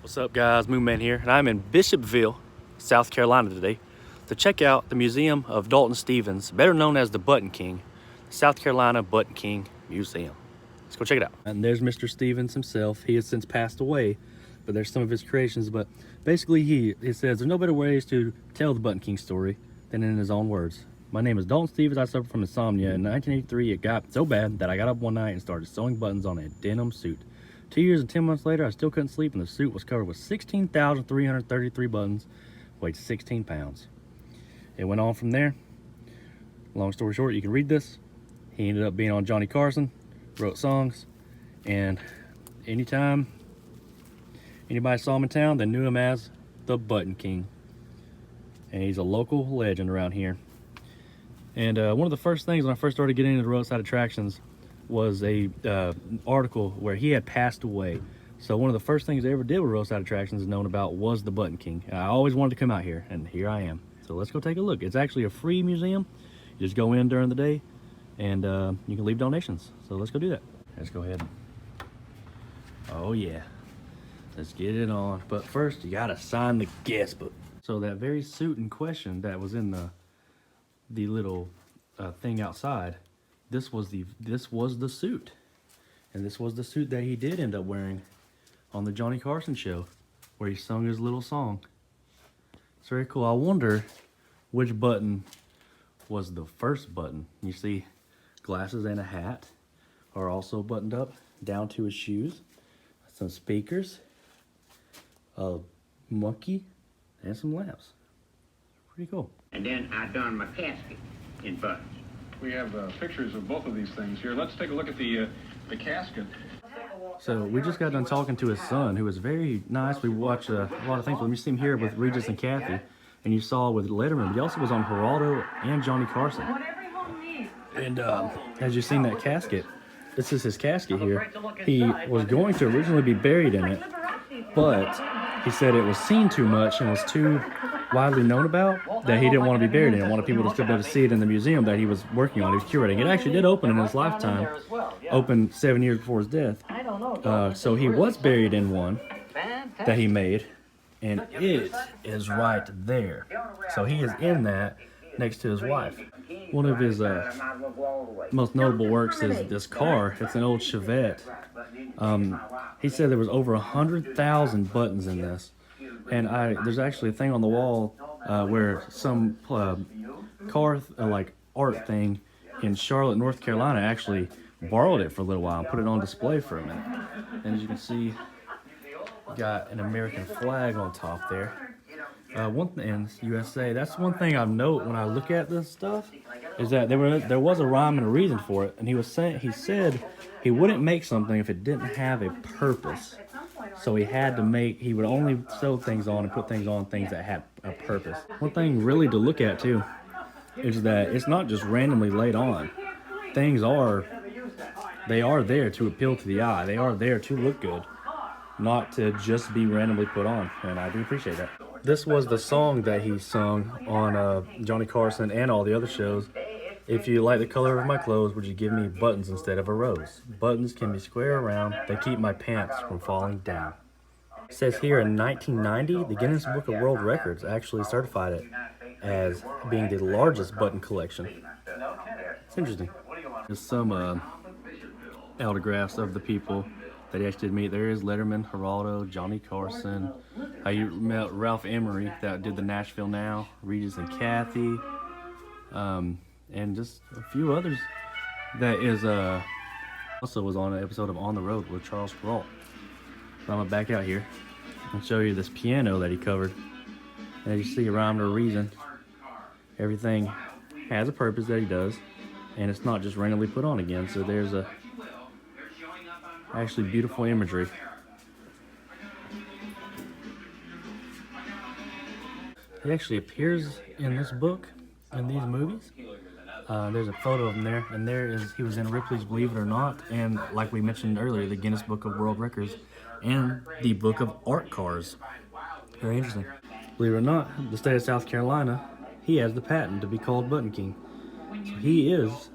What's up, guys? Moonman here, and I'm in Bishopville, South Carolina today to check out the Museum of Dalton Stevens, better known as the Button King, the South Carolina Button King Museum. Let's go check it out. And there's Mr. Stevens himself. He has since passed away, but there's some of his creations. But basically, he says there's no better ways to tell the Button King story than in his own words. My name is Dalton Stevens. I suffered from insomnia. In 1983, it got so bad that I got up one night and started sewing buttons on a denim suit. 2 years and 10 months later, I still couldn't sleep, and the suit was covered with 16,333 buttons, weighed 16 pounds. It went on from there. Long story short, you can read this. He ended up being on Johnny Carson, wrote songs, and anytime anybody saw him in town, they knew him as the Button King. And he's a local legend around here. And one of the first things when I first started getting into roadside attractions was a article where he had passed away. So one of the first things they ever did with roadside attractions is known about was the Button King. I always wanted to come out here, and here I am. So let's go take a look. It's actually a free museum. You just go in during the day, and you can leave donations. So let's go do that. Let's go ahead. Oh yeah, let's get it on. But first, you gotta sign the guest book. So that very suit in question that was in the little thing outside, this was the suit, and this was the suit that he did end up wearing on the Johnny Carson Show, where he sung his little song. It's very cool. I wonder which button was the first button. You see, glasses and a hat are also buttoned up down to his shoes. Some speakers, a monkey, and some lamps. Pretty cool. And then I done my casket in buttons. We have pictures of both of these things here. Let's take a look at the casket. So we just got done talking to his son, who was very nice. We watched a lot of things with him. You see him here with Regis and Kathy, and you saw with Letterman. But he also was on Geraldo and Johnny Carson. And as you've seen that casket, this is his casket here. He was going to originally be buried in it, but he said it was seen too much and was too widely known about that he didn't want to be buried in it. Wanted people to still be able to see it in the museum that he was working on. He was curating. It actually did open in his lifetime, opened 7 years before his death. So he was buried in one that he made, and it is right there. So he is in that next to his wife. One of his most notable works is this car. It's an old Chevette. He said there was over 100,000 buttons in this. And there's actually a thing on the wall where some car like art thing in Charlotte, North Carolina actually borrowed it for a little while and put it on display for a minute. And as you can see, got an American flag on top there. One thing in USA, that's one thing I note when I look at this stuff, is that there was a rhyme and a reason for it. And he said he wouldn't make something if it didn't have a purpose. So he would only sew things on and put things on things that had a purpose. One thing really to look at too is that it's not just randomly laid on. Things are there to appeal to the eye. They are there to look good, not to just be randomly put on. And I do appreciate that. This was the song that he sung on Johnny Carson and all the other shows. If you like the color of my clothes, would you give me buttons instead of a rose? Buttons can be square around. They keep my pants from falling down. It says here in 1990, the Guinness Book of World Records actually certified it as being the largest button collection. It's interesting. There's some autographs of the people that he actually did meet. There is Letterman, Geraldo, Johnny Carson. You met Ralph Emery that did the Nashville Now, Regis and Kathy. And just a few others. That is also was on an episode of On the Road with Charles Kuralt. So I'm gonna back out here and show you this piano that he covered. And as you see, a rhyme or a reason. Everything has a purpose that he does, and it's not just randomly put on again. So there's actually beautiful imagery. He actually appears in this book, in these movies. There's a photo of him there, and he was in Ripley's Believe It or Not, and like we mentioned earlier, the Guinness Book of World Records, and the Book of Art Cars. Very interesting. Believe it or not, the state of South Carolina, he has the patent to be called Button King. So he is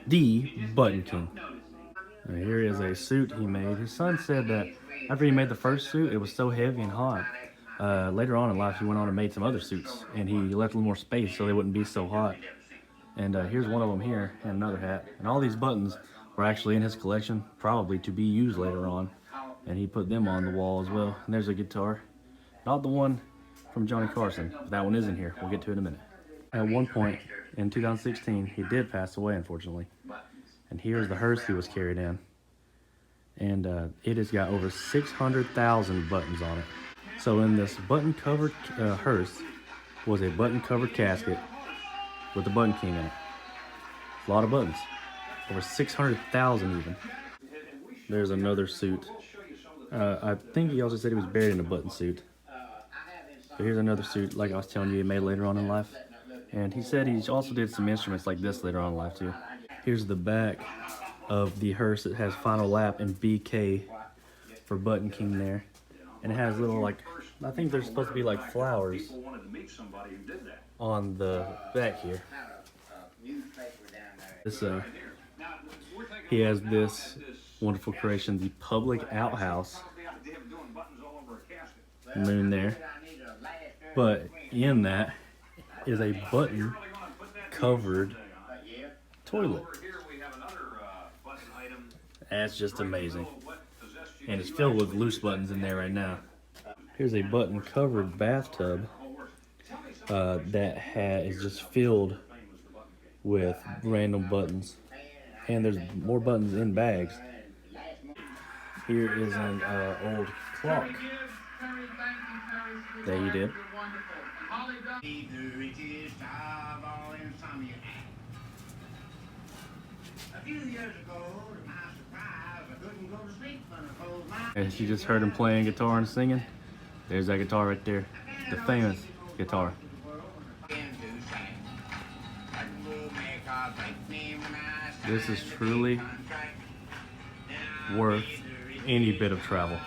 the Button King. Here is a suit he made. His son said that After he made the first suit, it was so heavy and hot. Later on in life, he went on and made some other suits, and he left a little more space so they wouldn't be so hot. And here's one of them here, and another hat. And all these buttons were actually in his collection, probably to be used later on. And he put them on the wall as well. And there's a guitar. Not the one from Johnny Carson. That one is in here. We'll get to it in a minute. At one point in 2016, he did pass away, unfortunately. And here's the hearse he was carried in. And it has got over 600,000 buttons on it. So in this button-covered hearse was a button-covered casket with the Button King in it. A lot of buttons. Over 600,000 even. There's another suit. I think he also said he was buried in a button suit. But here's another suit, like I was telling you, he made later on in life. And he said he also did some instruments like this later on in life too. Here's the back of the hearse. It has Final Lap and BK for Button King there. And it has little, like, I think there's supposed to be like flowers on the back here. This he has this wonderful creation, the public outhouse moon there. But in that is a button covered toilet. That's just amazing. And it's filled with loose buttons in there right now. Here's a button covered bathtub that is just filled with random buttons. And there's more buttons in bags. Here is an old clock that he did. And you just heard him playing guitar and singing. There's that guitar right there, the famous guitar. This is truly worth any bit of travel.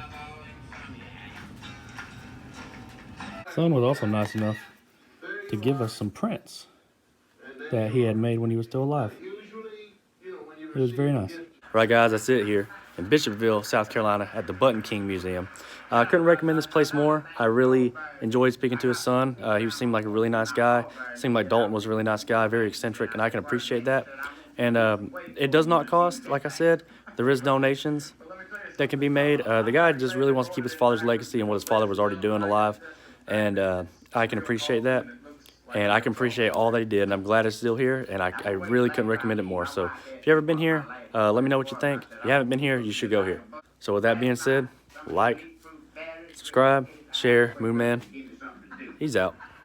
Son was also nice enough to give us some prints that he had made when he was still alive. It was very nice. Right, guys, that's it here in Bishopville, South Carolina at the Button King Museum. I couldn't recommend this place more. I really enjoyed speaking to his son. He seemed like a really nice guy. Seemed like Dalton was a really nice guy, very eccentric, and I can appreciate that. And it does not cost, like I said. There is donations that can be made. The guy just really wants to keep his father's legacy and what his father was already doing alive. And I can appreciate that. And I can appreciate all that he did. And I'm glad it's still here. And I really couldn't recommend it more. So if you've ever been here, let me know what you think. If you haven't been here, you should go here. So with that being said, like, subscribe, share, Moon Man. He's out.